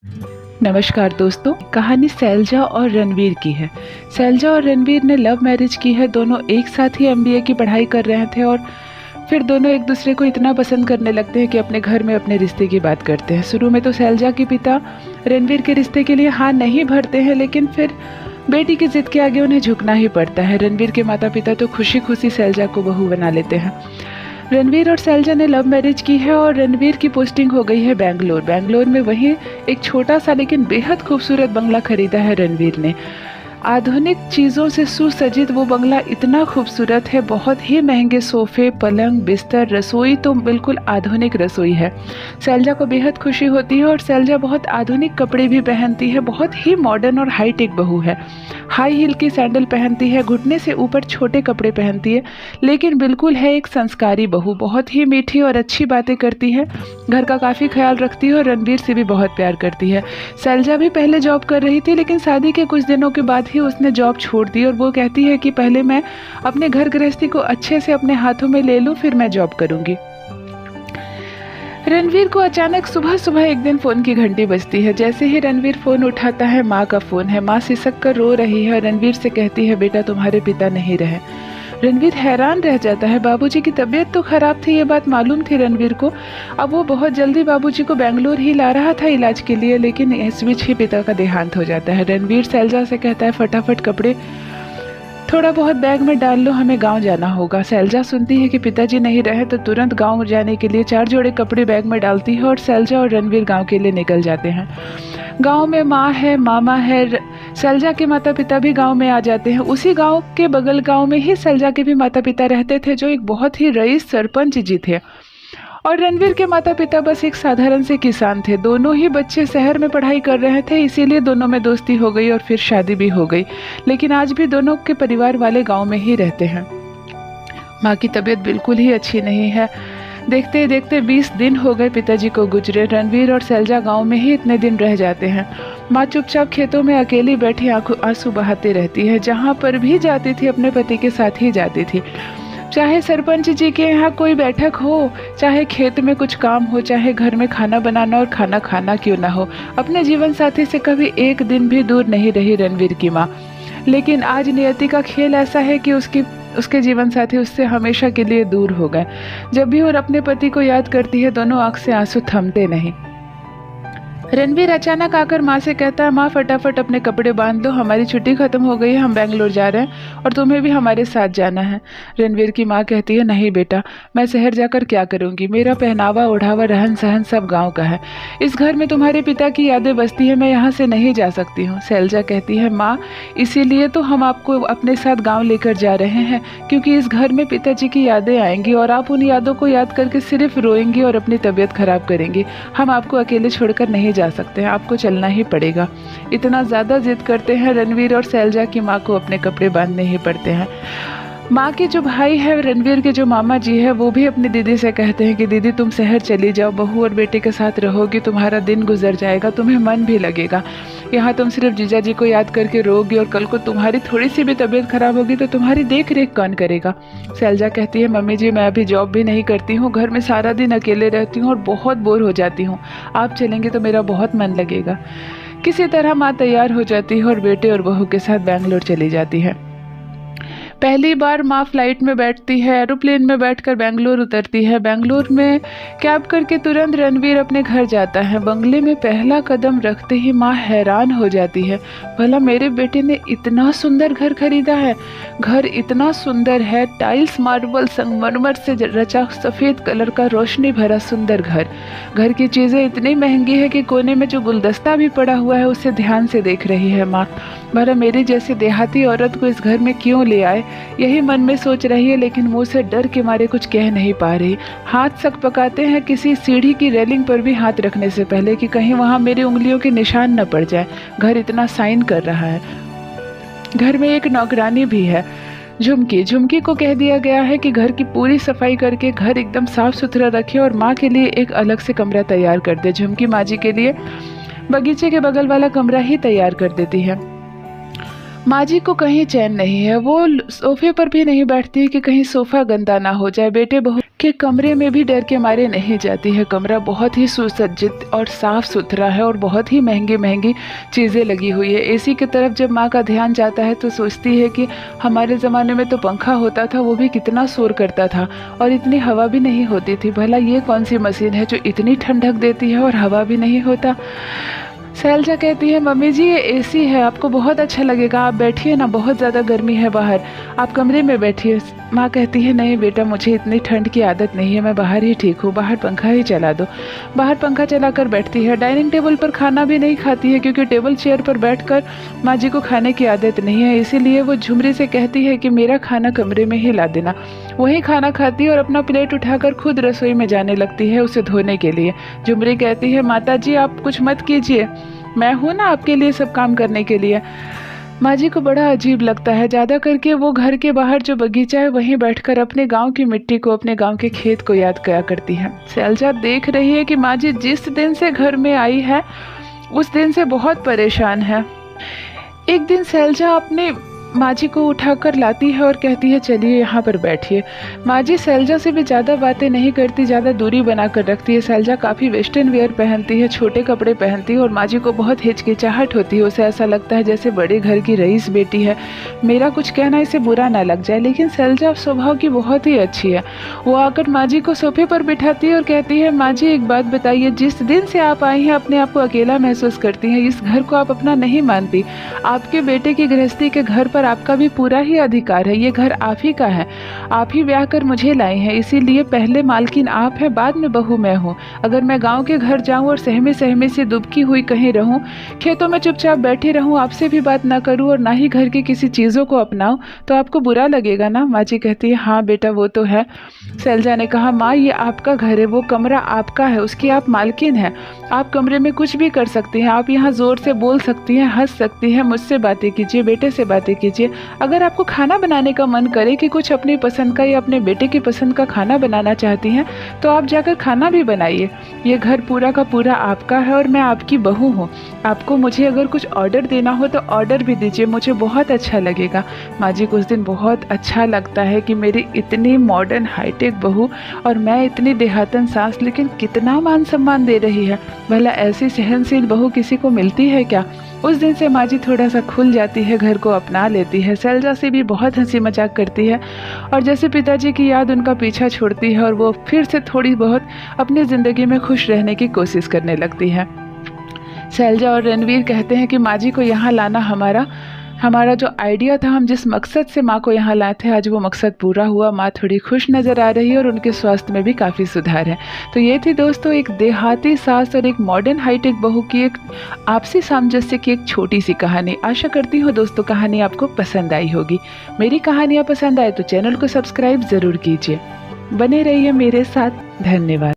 नमस्कार दोस्तों, कहानी सैलजा और रणवीर की है। सैलजा और रणवीर ने लव मैरिज की है। दोनों एक साथ ही एमबीए की पढ़ाई कर रहे थे और फिर दोनों एक दूसरे को इतना पसंद करने लगते हैं कि अपने घर में अपने रिश्ते की बात करते हैं। शुरू में तो सैलजा के पिता रणवीर के रिश्ते के लिए हाँ नहीं भरते हैं, लेकिन फिर बेटी की जिद के आगे उन्हें झुकना ही पड़ता है। रणवीर के माता पिता तो खुशी खुशी सैलजा को बहू बना लेते हैं। रणवीर और सैलजा ने लव मैरिज की है और रणवीर की पोस्टिंग हो गई है बैंगलोर में। वहीं एक छोटा सा लेकिन बेहद खूबसूरत बंगला खरीदा है रणवीर ने। आधुनिक चीज़ों से सुसज्जित वो बंगला इतना खूबसूरत है। बहुत ही महंगे सोफे, पलंग, बिस्तर, रसोई तो बिल्कुल आधुनिक रसोई है। सैलजा को बेहद खुशी होती है और सैलजा बहुत आधुनिक कपड़े भी पहनती है। बहुत ही मॉडर्न और हाईटेक बहू है। हाई हील की सैंडल पहनती है, घुटने से ऊपर छोटे कपड़े पहनती है, लेकिन बिल्कुल है एक संस्कारी बहू। बहुत ही मीठी और अच्छी बातें करती है, घर का काफ़ी ख्याल रखती है और रणवीर से भी बहुत प्यार करती है। सैलजा भी पहले जॉब कर रही थी, लेकिन शादी के कुछ दिनों के बाद ही उसने जॉब छोड़ दी और वो कहती है कि पहले मैं अपने घर गृहस्थी को अच्छे से अपने हाथों में ले लूँ, फिर मैं जॉब करूँगी। रणवीर को अचानक सुबह सुबह एक दिन फ़ोन की घंटी बजती है। जैसे ही रणवीर फ़ोन उठाता है, माँ का फ़ोन है। माँ सिसक कर रो रही है। रणवीर से कहती है, बेटा तुम्हारे पिता नहीं रहे। रणवीर हैरान रह जाता है। बाबूजी की तबीयत तो खराब थी, ये बात मालूम थी रणवीर को। अब वो बहुत जल्दी बाबूजी को बेंगलोर ही ला रहा था इलाज के लिए, लेकिन इस बीच ही पिता का देहांत हो जाता है। रणवीर सैलजा से कहता है, फटाफट कपड़े थोड़ा बहुत बैग में डाल लो, हमें गांव जाना होगा। सैलजा सुनती है कि पिताजी नहीं रहे तो तुरंत गांव जाने के लिए 4 जोड़े कपड़े बैग में डालती है और सैलजा और रणवीर गांव के लिए निकल जाते हैं। गांव में माँ है, मामा है, सैलजा के माता पिता भी गांव में आ जाते हैं। उसी गांव के बगल गांव में ही सैलजा के भी माता पिता रहते थे, जो एक बहुत ही रईस सरपंच जी थे। और रणवीर के माता पिता बस एक साधारण से किसान थे। दोनों ही बच्चे शहर में पढ़ाई कर रहे थे, इसीलिए दोनों में दोस्ती हो गई और फिर शादी भी हो गई। लेकिन आज भी दोनों के परिवार वाले गांव में ही रहते हैं। माँ की तबीयत बिल्कुल ही अच्छी नहीं है। देखते ही देखते 20 दिन हो गए पिताजी को गुजरे। रणवीर और सैलजा गांव में ही इतने दिन रह जाते हैं। माँ चुपचाप खेतों में अकेली बैठी आंसू बहाती रहती है। जहाँ पर भी जाती थी अपने पति के साथ ही जाती थी। चाहे सरपंच जी के यहाँ कोई बैठक हो, चाहे खेत में कुछ काम हो, चाहे घर में खाना बनाना और खाना खाना क्यों ना हो, अपने जीवन साथी से कभी एक दिन भी दूर नहीं रही रणवीर की माँ। लेकिन आज नियति का खेल ऐसा है कि उसके जीवन साथी उससे हमेशा के लिए दूर हो गए। जब भी वो अपने पति को याद करती है, दोनों आंख से आंसू थमते नहीं। रणवीर अचानक आकर माँ से कहता है, माँ फटाफट अपने कपड़े बांध दो, हमारी छुट्टी खत्म हो गई है, हम बेंगलोर जा रहे हैं और तुम्हें भी हमारे साथ जाना है। रणवीर की माँ कहती है, नहीं बेटा, मैं शहर जाकर क्या करूँगी, मेरा पहनावा ओढ़ावा रहन सहन सब गाँव का है। इस घर में तुम्हारे पिता की यादें बसती है, मैं यहाँ से नहीं जा सकती हूँ। सैलजा कहती है, माँ इसीलिए तो हम आपको अपने साथ गाँव लेकर जा रहे हैं, क्योंकि इस घर में पिताजी की यादें आएंगी और आप उन यादों को याद करके सिर्फ रोएंगी और अपनी तबीयत खराब करेंगी। हम आपको अकेले छोड़कर नहीं जा सकते हैं, आपको चलना ही पड़ेगा। इतना ज़्यादा जिद करते हैं रणवीर और सैलजा की माँ को अपने कपड़े बांधने ही पड़ते हैं। माँ के जो भाई है, रणवीर के जो मामा जी है, वो भी अपनी दीदी से कहते हैं कि दीदी तुम शहर चली जाओ, बहू और बेटे के साथ रहोगी, तुम्हारा दिन गुजर जाएगा, तुम्हें मन भी लगेगा। यहाँ तुम सिर्फ जीजा जी को याद करके रोगी और कल को तुम्हारी थोड़ी सी भी तबीयत खराब होगी तो तुम्हारी देख रेख कौन करेगा। सैलजा कहती है, मम्मी जी मैं अभी जॉब भी नहीं करती हूँ, घर में सारा दिन अकेले रहती हूँ और बहुत बोर हो जाती हूँ, आप चलेंगे तो मेरा बहुत मन लगेगा। किसी तरह माँ तैयार हो जाती है और बेटे और बहू के साथ बेंगलोर चली जाती है। पहली बार माँ फ्लाइट में बैठती है, एरोप्लेन में बैठकर बेंगलोर उतरती है। बेंगलोर में कैब करके तुरंत रणवीर अपने घर जाता है। बंगले में पहला कदम रखते ही माँ हैरान हो जाती है, भला मेरे बेटे ने इतना सुंदर घर खरीदा है। घर इतना सुंदर है, टाइल्स, मार्बल, संगमरमर से रचा सफ़ेद कलर का रोशनी भरा सुंदर घर। घर की चीज़ें इतनी महंगी है कि कोने में जो गुलदस्ता भी पड़ा हुआ है उसे ध्यान से देख रही है माँ। भला मेरी जैसी देहाती औरत को इस घर में क्यों ले आए, यही मन में सोच रही है, लेकिन मुंह से डर के मारे कुछ कह नहीं पा रही। हाथ सकपकाते हैं किसी सीढ़ी की रेलिंग पर भी हाथ रखने से पहले कि कहीं वहाँ मेरी उंगलियों के निशान न पड़ जाए। घर इतना साइन कर रहा है। घर में एक नौकरानी भी है, झुमकी को कह दिया गया है कि घर की पूरी सफाई करके घर एकदम साफ सुथरा रखे और माँ के लिए एक अलग से कमरा तैयार कर दे। झुमकी माँ जी के लिए बगीचे के बगल वाला कमरा ही तैयार कर देती है। माँ जी को कहीं चैन नहीं है, वो सोफे पर भी नहीं बैठती कि कहीं सोफा गंदा ना हो जाए। बेटे बहू के कमरे में भी डर के मारे नहीं जाती है। कमरा बहुत ही सुसज्जित और साफ सुथरा है और बहुत ही महंगी महंगी चीज़ें लगी हुई है। एसी की तरफ जब माँ का ध्यान जाता है तो सोचती है कि हमारे ज़माने में तो पंखा होता था, वो भी कितना शोर करता था और इतनी हवा भी नहीं होती थी। भला ये कौन सी मशीन है जो इतनी ठंडक देती है और हवा भी नहीं होता। शैलजा कहती है, मम्मी जी ये एसी है, आपको बहुत अच्छा लगेगा, आप बैठिए ना, बहुत ज़्यादा गर्मी है बाहर, आप कमरे में बैठिए। माँ कहती है, नहीं बेटा, मुझे इतनी ठंड की आदत नहीं है, मैं बाहर ही ठीक हूँ, बाहर पंखा ही चला दो। बाहर पंखा चलाकर बैठती है। डाइनिंग टेबल पर खाना भी नहीं खाती है क्योंकि टेबल चेयर पर बैठकर माँ जी को खाने की आदत नहीं है, इसीलिए वो झुमरी से कहती है कि मेरा खाना कमरे में ही ला देना। वहीं खाना खाती है और अपना प्लेट उठाकर खुद रसोई में जाने लगती है उसे धोने के लिए। झुमरी कहती है, माता जी आप कुछ मत कीजिए, मैं हूँ ना आपके लिए सब काम करने के लिए। माँ जी को बड़ा अजीब लगता है। ज़्यादा करके वो घर के बाहर जो बगीचा है वहीं बैठकर अपने गांव की मिट्टी को, अपने गांव के खेत को याद किया करती है। शैलजा देख रही है कि माँ जी जिस दिन से घर में आई है उस दिन से बहुत परेशान है। एक दिन शैलजा अपने माँ जी को उठाकर लाती है और कहती है, चलिए यहाँ पर बैठिए। माँ जी शैलजा से भी ज़्यादा बातें नहीं करती, ज़्यादा दूरी बनाकर रखती है। शैलजा काफ़ी वेस्टर्न वेयर पहनती है, छोटे कपड़े पहनती है और माँ जी को बहुत हिचकिचाहट होती है। उसे ऐसा लगता है जैसे बड़े घर की रईस बेटी है, मेरा कुछ कहना इसे बुरा ना लग जाए। लेकिन शैलजा स्वभाव की बहुत ही अच्छी है। वो आकर माँ जी को सोफे पर बिठाती है और कहती है, माँ जी एक बात बताइए, जिस दिन से आप आई हैं अपने आप को अकेला महसूस करती हैं, इस घर को आप अपना नहीं मानती। आपके बेटे की गृहस्थी के घर पर आपका भी पूरा ही अधिकार है, ये घर आप ही का है, आप ही ब्याह कर मुझे लाई हैं, इसीलिए पहले मालकिन आप हैं, बाद में बहू मैं हूँ। अगर मैं गांव के घर जाऊँ और सहमे सहमे से दुबकी हुई कहीं रहूँ, खेतों में चुपचाप बैठी रहूँ, आपसे भी बात ना करूँ और ना ही घर की किसी चीज़ों को अपनाऊँ, तो आपको बुरा लगेगा ना। माँ जी कहती है, हाँ बेटा वो तो है। शैलजा ने कहा, माँ ये आपका घर है, वो कमरा आपका है, उसकी आप मालकिन हैं, आप कमरे में कुछ भी कर सकती हैं, आप यहाँ ज़ोर से बोल सकती हैं, हंस सकती हैं, मुझसे बातें कीजिए, बेटे से बातें कीजिए। अगर आपको खाना बनाने का मन करे कि कुछ अपनी पसंद का या अपने बेटे की पसंद का खाना बनाना चाहती हैं तो आप जाकर खाना भी बनाइए। ये घर पूरा का पूरा आपका है और मैं आपकी बहू हूँ। आपको मुझे अगर कुछ ऑर्डर देना हो तो ऑर्डर भी दीजिए, मुझे बहुत अच्छा लगेगा। माँ जी को उस दिन बहुत अच्छा लगता है कि मेरी इतनी मॉडर्न हाईटेक बहू और मैं इतनी देहातन सास, लेकिन कितना मान सम्मान दे रही है। भला ऐसी सहनशील बहू किसी को मिलती है क्या। उस दिन से माँ जी थोड़ा सा खुल जाती है, घर को अपना लेती है। शैलजा से भी बहुत हंसी मजाक करती है और जैसे पिताजी की याद उनका पीछा छोड़ती है और वो फिर से थोड़ी बहुत अपनी ज़िंदगी में खुश रहने की कोशिश करने लगती है। शैलजा और रणवीर कहते हैं कि माँ जी को यहाँ लाना हमारा जो आइडिया था, हम जिस मकसद से माँ को यहाँ लाए थे, आज वो मकसद पूरा हुआ। माँ थोड़ी खुश नज़र आ रही है और उनके स्वास्थ्य में भी काफ़ी सुधार है। तो ये थी दोस्तों एक देहाती सास और एक मॉडर्न हाईटेक बहू की एक आपसी सामंजस्य की एक छोटी सी कहानी। आशा करती हूँ दोस्तों कहानी आपको पसंद आई होगी। मेरी कहानियाँ पसंद आए तो चैनल को सब्सक्राइब ज़रूर कीजिए। बने रहिए मेरे साथ। धन्यवाद।